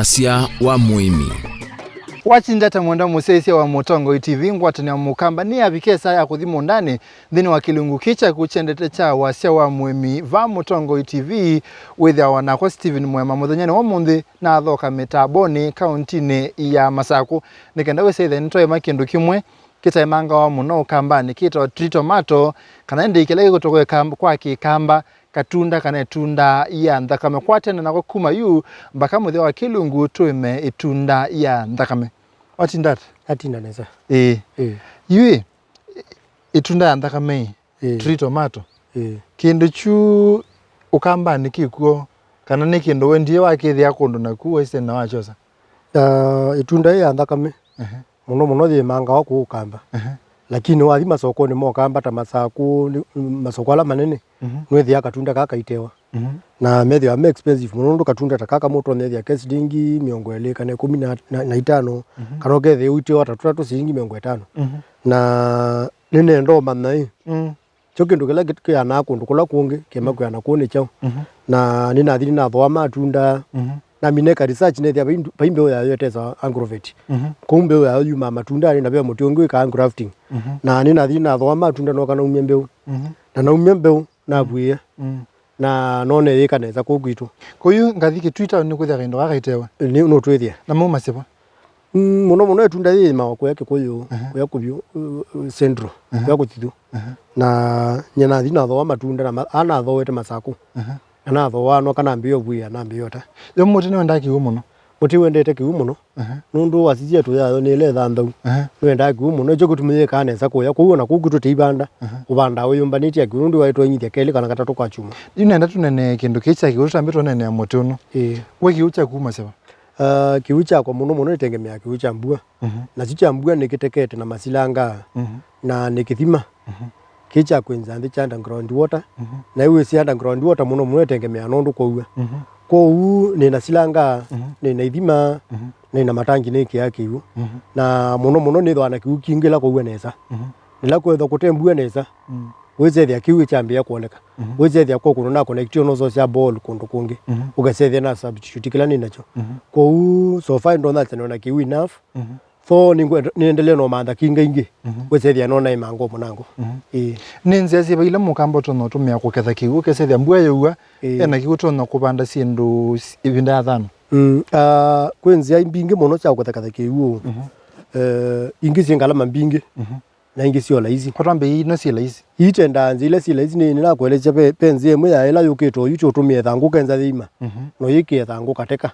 wasia wa muimi. Wachinjata mwenda musesia wa Mutongo TV ngwatani wa mukamba ni abikesa ya kuthimu ndani dhini wa kilungu kicha kuchendete cha wasia wa muimi va Mutongo TV withia wanako Steven Mwema muthonyani wa mundi na athoka mitaboni kauntini ya Masaku nikenda wese nitoe makindu kimwe kita imanga wa muno ukambani kita tritomato kana ndi ikilege kutoka kwa kikamba katunda kana tunda ya ndakame kwatena nako kuma yu mpaka muthia wa kilungu tuime itunda ya ndakame watindata atinda neza yue itunda ya ndakame tritomato kindu chu ukambani kikuo kana ni kindu wendie wakithi akundu naku ese na wachosa itunda ya ndakame muno thi manga wa kukamba lakini wathi masoko ni mokamba ta Masaku masoko ala manene nwethi akatunda kaka itewa na methi wa expensive muno ndo katunda ta kaka moto nethi ya kesidingi miongo ele kana 15 kana kethe uitewa tatatu silingi miongo 5 na nene ndo manai chokindu kila kitu kya nakundu kula kungi kema kwa nakone chao na nina thini na thwa matunda na mineka research nethi paimbe ya yoteza agrovet kumbe ya yuma matunda ni nabe mutiongo ka grafting na nina thini na thwa matunda no kana umyembe na na umyembe na buya na none yeka neza kugwitu kuyu ngathiki Twitter ni kuthia ndo akaitewa ni no twethia na mu masipa muno etunda yi mawako yake kuyu yakubyo central yakutithu na nyana thina thwa matunda na ana thowete Masaku ana thwa no kana mbio buya na mbio ta yo muti no ndaki umuno muti wendete ki umuno nundu wasijia tu yayo ni le thandau wenda ki umuno cyo kutumie kana za kuya kuona kugutu tibanda ubanda uyumbaniti aki nundu waitwa nyithia keli kana katatu kwa chuma inenda tunene kindu kicha kiuta mbito nene ya muti uno we kiucha kuma seba kiucha kwa muno itengemea kiucha mbua na chicha mbua nikitekete na masilanga na nikithima kicha kwenza ndi cha underground water na iwe si underground water muno itengemea nondu kwa uwe kwa u ni nasilanga ni naithima ni na matangi neki yake iwo na muno ni thwana kiukingila kwa uwe neza nila kwetha kutembua neza wezethia kiwi chambia kuoneka wezethia kwa kuna connection no cia ball kundu kungi ugasethia na substitute kila ninacho kwa u so far ndo that na kiwi enough so niendelee no manda kinga ingi wezethia no na imango munango ninzia siba ila mukambo tono tumia kuketha kiwu kesethia mbua yewa ena kiwu tono kubanda sindu ibinda ya thano kwenzia imbingi muno cha kuketha kiwu ingi singala mambingi na ingi sio laizi kwa tambe ino si laizi itenda nzile si laizi ni la kuelecha penzi emwe ya ela yukito yucho tumie thangu kenza thima no yiki thangu kateka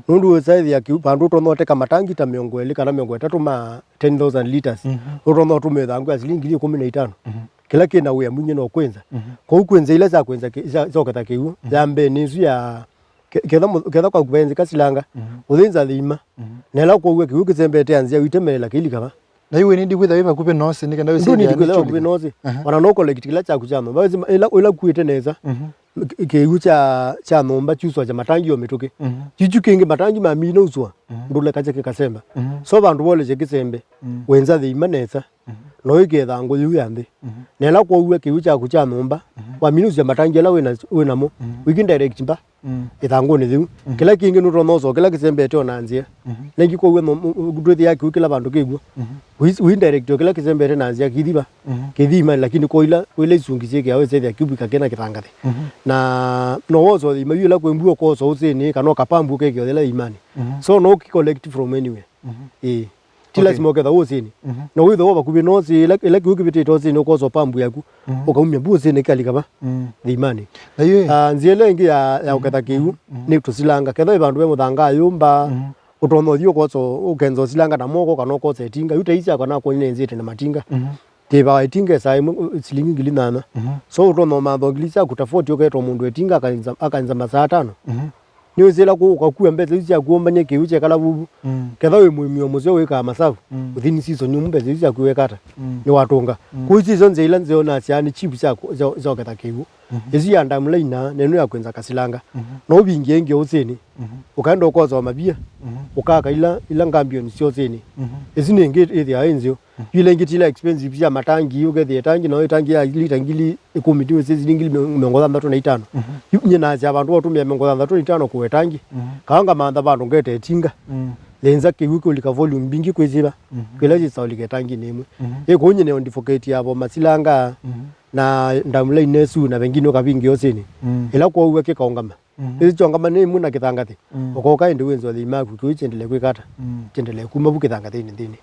nundu wesaidi ya kiupandu tono teka matangi ta miongo eli kana miongo 3 ma 10,000 liters tono tumie thangu ya shilingi 15 kila kina uya munye no kwenza kwa kwenza ile za kwenza zokata kiu zambe nizu ya ketha kwa kubenzi kasilanga uthinza thima nela kwa uwe kiu kizembete anzia witemela kili kama na iwe ni ndikwitha wiva kupe nosi nikenda wese ni ndikwitha kupe nosi wana no collect kila cha kuchama bazi ila kuite neza kiu cha nomba chuswa cha matangi yo mituke chichu kingi matangi mamino uswa ndule kache kikasemba so bandu bole che kisembe wenza thima neza no igetha ngo yu yambe nela kwa uwe kiu cha kucha nomba wa minus ya matangi la wena mo wiki direct mba ithangu ni thiu kila kingi nuto noso kila kisembe to nanzia lengi kwa uwe gudwethi yake kila bandu kigwa wi direct kila kisembe te nanzia kithima lakini kwa ila isungisie ya wese ya kubika kena kithangathe na no wozo imayu la kwembuo ko so usini kana kapambu keke ile imani so no collect from anywhere tila smoke the usini no witho wa kubi no si ila kukibiti to usini ko so pambu yaku ukaumya bu usini kali kaba the imani nziele ngi ya ukatha kiu ni tusilanga ketho bandu be muthanga yumba utono thio ko so ukenzo silanga na moko kana ko setinga yute icha kana ko nenzite na matinga tiba itinga sai silingi gilinana so utono mambo gilisa kutafoti ukaitwa mundu etinga akanza masaa 5 ni uzela ko kwakuya mbeze icha kuomba nyeke uche kala bubu ketha we muimio muzeo weka masafu within season nyumbe icha kuwekata ni watonga kuichi zonze ila nzeo na siani chipu cha ketha kiwu ezi ya ndamula ina nenu ya kwenza kasilanga no bingi engi oseni ukaenda ukoza mabia ukaka ila ngambio ni sioseni ezi nenge ezi ya enzio yule ngitila expensive ya matangi ugethe tangi no tangi ya lita ngili 10 tu ezi ngili 35 nyina za abantu otumia 35 kuwe tangi kaanga manda bantu ngete tinga lenza kiwiko lika volume bingi kweziba kwela jisawulike tangi nemwe ekonye ne ondifocate yabo masilanga na ndamula inesu na bengine okabingi oseni ela kwa uweke kaongama ezi chongama ne muna kitangati okoka ende wenzo limaku kuichendele kwekata chendele kumabuke tangati ndini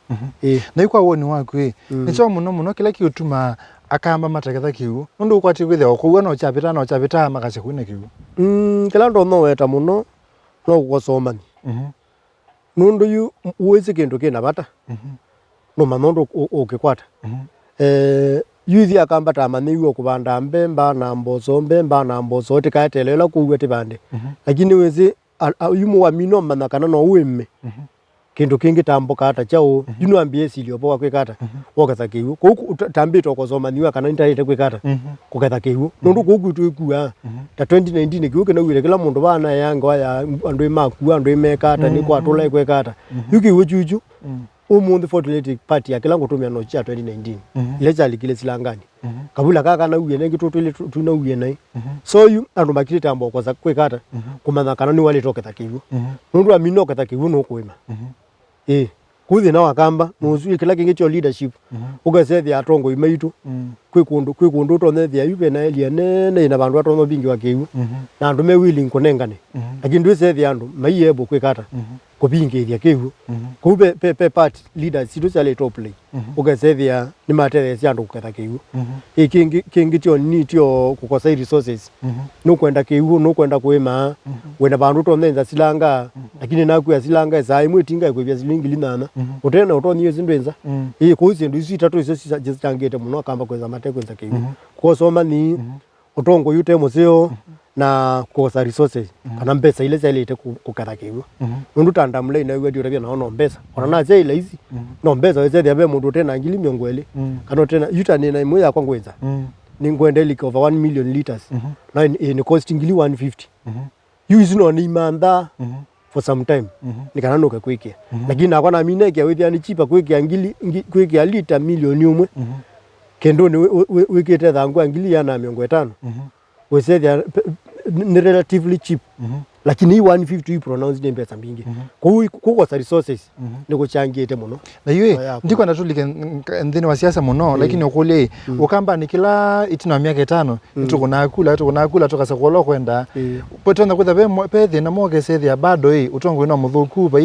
na ikwa woni wakwe nicho muno kila kiutuma akamba mataketha kiu nundu kwati kwithe okuwa no chapita makase kwine kiu kila ndo no weta muno no gusomani nundu yu uweze kendo kena bata no manondo okekwata yuthi akamba tamane yu okubanda mbemba na mboso tikaetelela kuwe tibande lakini weze yumu wa mino manakana no uemme kendo kingi tamboka ata chao yuno ambie silio boka kwekata wakatha kiwu ko tambito kozoma niwa kana internet kwekata kokatha kiwu nundu kugutu ikuwa ta 2019 kiwu kana wire kila mundu bana yanga ya andu imaku andu imekata ni kwatula kwekata yuki wujuju umundu Fortnite party ya kila ngotumia no cha 2019 ile chali kile silangani kabula kaka na uye nengi totole tuna uye nai so yu andu makiri tambo koza kwekata kumana kana ni wale toketha kiwu nundu amino ketha kiwu no kwema kuthi na wakamba muzu kila kingi cho leadership ugasethi atongo imaitu kwikundu tonethia yupe na elia nene ina bandu atongo bingi wakiu na andu me willing kunengane lakini ndwesethi andu maiyebo kwikata kubingithia kiu kube pe part leaders situ chale top play ugasethia ni matere andu kuketha kiu kingi cho ni tio kukosa resources no kwenda kiu no kwenda kwema wena bandu tonenza silanga lakini naku ya silanga za imwe tinga kwebya silingi linana utena utoni zindwenza kuzi ndu isitatu iso sitangete muno akamba kweza mateko nza kiu kusoma ni utongo yute museo na kukosa resources kana mpesa ile zile ite kukatha kiu nundu tandamule ina wedi urabia naona mpesa ona zile hizi no mpesa weze dia be mundu tena ngili myongwele kana tena yuta nina imwe ya kwangweza ni ngwende like over 1 million liters na in costing ngili 150 you is no ni manda for some time nikananuka kwikia lakini akona mineke wethia ni chipa kwikia ngili kwikia lita milioni umwe kendo ni wikete thangu ngili ya na 500 wesethia ni relatively cheap lakini hii 150 you pronounce ni pesa mingi kwa resources ni kuchangiete muno na yue ndiko natulike ndini wa siasa muno lakini okole ukamba ni kila itina miaka 5 tukunakula tukasa kwolo kwenda potona kutha pe na moge sethia bado utongo ino muthuku ba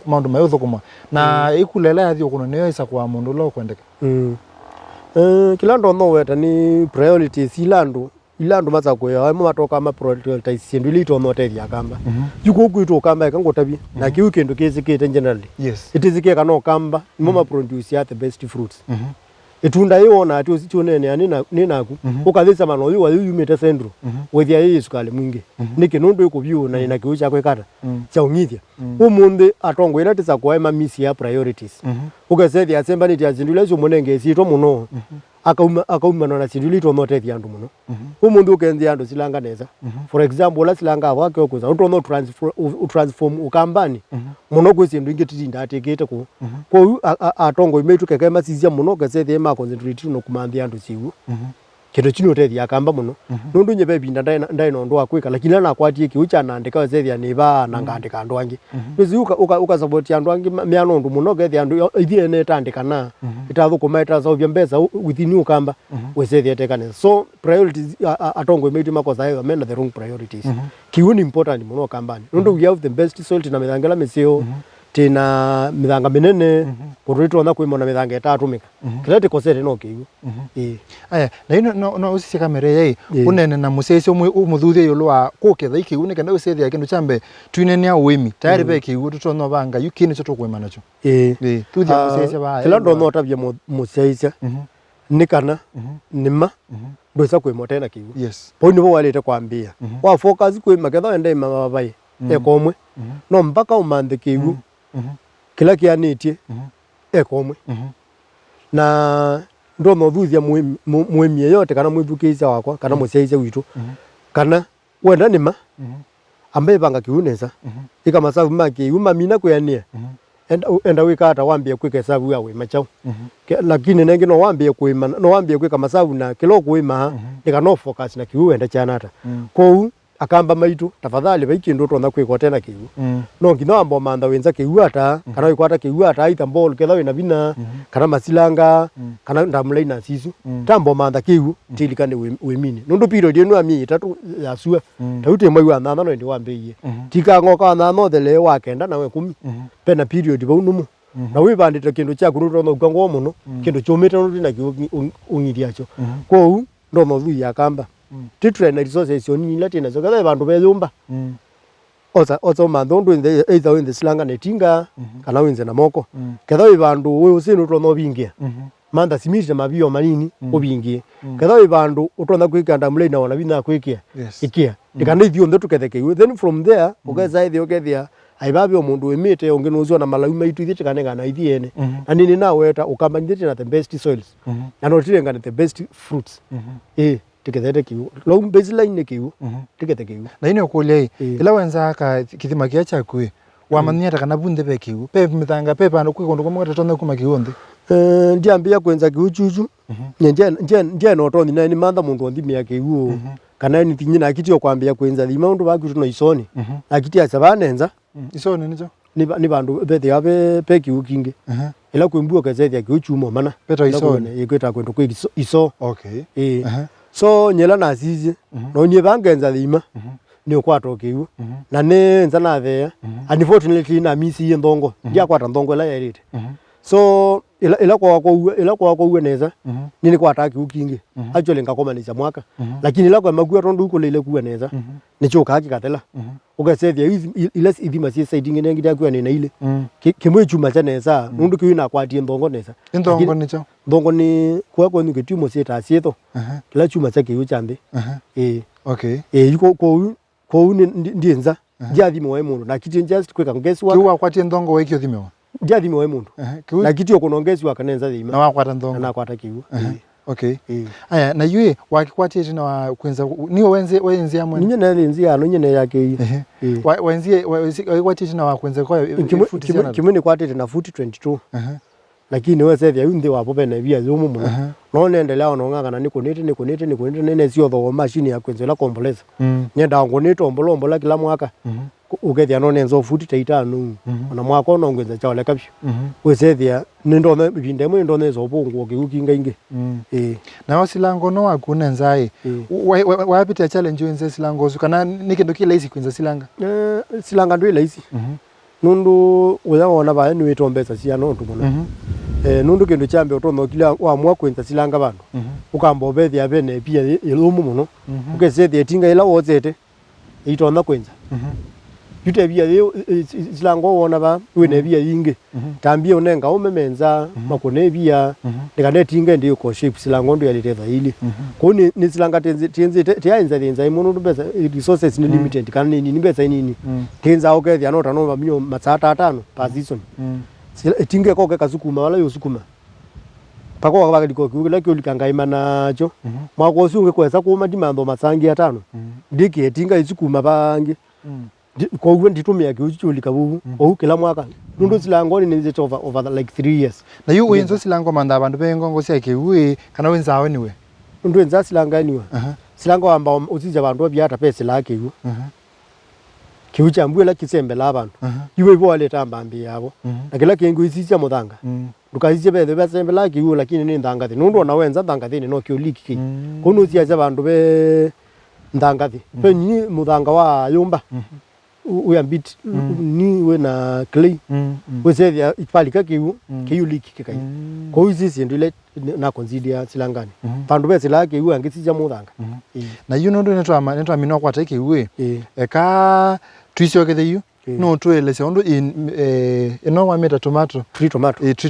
maundu mayuthukuma na ikulela yathi okuno niyo isa kwa mundu lo kwendeka kila ndo no weta ni priorities ilandu maza kwe amo matoka ma prioritize ndu lito no tethia kamba yuko kwito kamba kangotabia na kiu kendo kezikete generally itizike kana kamba mama produce ya the best fruits itunda yona ati usichonene ani ninaku ukathisa mano yu yumete sendro wethia yesu kale mwingi niki nundu ikubyu na ina kiu cha kwekata cha umithia umunde atongo ina tisa kwa ema misi ya priorities ukasethi asemba ni tia zindula zo monenge sito muno akauma na sindulito motethia andu muno umundu ukenzia andu silanga neza for example la silanga wake okuza utono transform ukambani muno kwesindu ingetitinda atekete ko atongo imetu keke masizia muno gasethe ma concentrate no kumandia andu siwu kito chino tethia akamba muno nundu nyebe binda ndai no ndo akwika lakini na kwatie kiucha na andika sethia niba na ngandika andu angi bezi uka support andu angi miano ndu muno gethia andu ithie ne tandika na itathukuma itazovya mbesa within ukamba wesethia tekane so priorities atongo imetu makosa hayo amena the wrong priorities kiuni important muno kambani nundu we have the best salt na mithangala meseo tina mithanga minene kurito na kwimona mithanga itatumika kirete kosete no kiu aya na ino no usisi kamera yai unene na musese umuthuthia yolo wa kuketha ikiu ne kana usethia kindu chambe twinenia uimi tayari be kiu tutono banga yukini cyo tukwema nacho tuthia musese ba kila ndo no tabia musese nikana nima ndwesa kwima tena kiu poni bo walete kwambia wa focus kwima ketha ende mababai ekomwe no mpaka umande kiu kila kianitie ekomwe na ndo no thuthia mwemi yote kana mwibukiza wakwa kana muceize witu kana wenda nima ambaye banga kiuneza ika masabu maki uma mina kuyania enda wikata wambia kwika sabu yawe machao lakini nenge no wambia kuima no wambia kwika masabu na kilo kuima ika no focus na kiu enda chanata ko akamba maitu tafadhali baiki ndo tona kwiko tena kiu no ngino ambo manda wenza kiu ata kana wikwata kiu ata ita mbol kethawe na bina kana masilanga kana ndamulai na sisu tambo manda kiu tilikane wemini nundu period enu ami itatu ya sua tauti mwe wa nana no ndi wambie tika ngoka nana thele wa kenda nawe 10 pena period ba unumu na wibandite kindu cha kuruto no gwango muno kindu chomete no ndina kiu ungiriacho ko ndo no thu ya kamba titwe na resources yoni latina so kada bantu beyumba oza mandondu either in the slanga netinga kana wenze na moko kada bantu we usino to no bingia manda simije mabio manini obingie kada bantu utona kwikanda mule na wana bina kwikia ikia ikana ithio ndo tuketheke then from there ugeza ithio gethia aibabe omundu wemete ongenozwa na malawi maitu ithite kanenga na ithiene na nini na weta ukambanyite na the best soils na no tirenga the best fruits tikethete kiu long baseline ne kiu tikete kiu na ine okulei ila wenza ka kithima kia chakwe wamanyata kana bunde be kiu pe mitanga pe pano kwikondo komwe totona kuma kiundi ndiambia kwenza kiu chuchu nje no tondi na ni manda mundu ondimi ya kiu kana ni tinyina akitio kwambia kwenza thima undu baku tuno isoni akitia sabanenza isoni nicho ni bandu bethe abe pe kiu kingi ila kwembuo kazethi kiu chumo mana peto isoni ikweta kwendo kwi iso okay so nyela na zizi no nye bangenza thima ni okwato kiu na ne nza na thea unfortunately na misi ndongo ndia kwata ndongo la yarite so ila kwa uwe neza nini kwata kiu kingi actually ngakomanisha mwaka lakini ila kwa magua tondu uko lele kuwa neza nichoka hakikatela ugasethia ile ithima cie side ngine ngidia kwa nina ile kimwe chuma cha neza nundu kiu na kwatie ndongo neza ndongo nicho ndongo ni kwa ni kitimo cie ta cieto kila chuma cha kiu chambe okay yuko ko ndienza jathi moe mundu na kiti just kweka ngeswa kiu akwatie ndongo wekio thimewa jathi moe mundu na kiti okonongeswa kanenza thima na wakwata ndongo na kwata kiu okay aya na yue wakikwatie tena wa kwenza niwe wenzi amwe ninye na lenzi ano nyene yake wenzi wakikwatie tena wa kwenza kwa kimwe ni kwate na futi 22 lakini wewe sasa yundi wapo bene bia zumu muno no nendelea ononga na nikonete nene sio tho machine ya kwenzela komboleza nyenda ngonete ombolombola kila mwaka ukethia no nenzo futi taitanu na mwaka no ngwenza chawale kapyo wewe sasa nindo binde mwe ndo nezo bongo kiukinga inge na wasilango no akunenzai wapita challenge wenze silango kana nikindo kila hizi kwenza silanga silanga ndo ile hizi nundu uyaona ba ni wetombeza cia no ntumono nundu kindu chambe utono kila wa mwa kwenza silanga bandu ukamba bethia bene pia ilumu muno ukesethia tinga ila wozete itona kwenza yute bia silango wona ba wene bia yinge tambia unenga umemenza makone bia ndikane tinga ndiyo ko shape silango ndo yaliteza hili kuni ni silanga tenze tiainza tenza imuno ndubeza resources ni limited kana nini nibeza nini tenza okethia no tano baminyo matsata 5 per season tinga ko kasukuma wala yosukuma pako wakadiko kula kyulikanga imanacho mwako sunge kwesa kuma dimando matsangi 5 ndiki tinga isukuma bangi kwa uwe nditumia kiuchulika bubu kila mwaka nundu silangoni ni over like 3 years na yu wenzo silango manda abantu bengongo cia kiwe kana wenzawe niwe nundu wenza silanga niwe silango amba uzija bantu byata pesa lake yu kiucha mbwela kisembe la abantu iwe bo ale tambambi yabo na kila kingu isija muthanga ndukazije bethe besembe lake yu lakini ni ndangathi nundu na wenza ndangathi no kiuliki kunu cia bantu be ndangathi penyi muthanga wa yumba uyambit ni we na clay wesethia ipalika kiu liki kikai ko hizi ndile na consider silangani pandu bese lake yu angisija muthanga na yu ndo netwa mino kwata kiu eka twisyo kethe yu no twelese undu ino wa meta tomato tree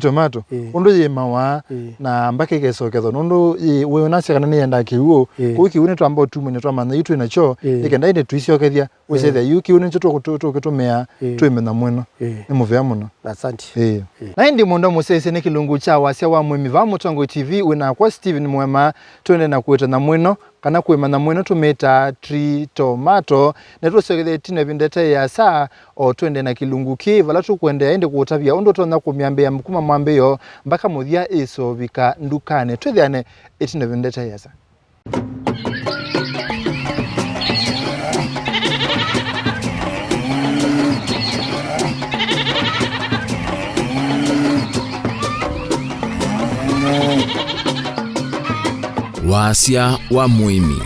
tomato undu ye mawa na mbake kesoketho undu we unasi kana ni enda kiuo kuki une twamba tumunye twamana yitu inacho ikenda inde twisokethia wicethia yuki une ncho tukitumia twimena muno ni muvea muno asante na indi mundo musese ni kilungu cha wasia wa mwemi va Mutongo TV wina kwa Steven Mwema twende na kuita na mwino kana kuimana mwino tumeta tree tomato neto sekethe tine vindete ya saa o twende na kilungu ki vala tukwende ende kuutavia undo tona kumyambe ya mkuma mwambe yo mpaka muthia iso vika ndukane twithiane itine vindete ya saa Wasia wa Mwemi.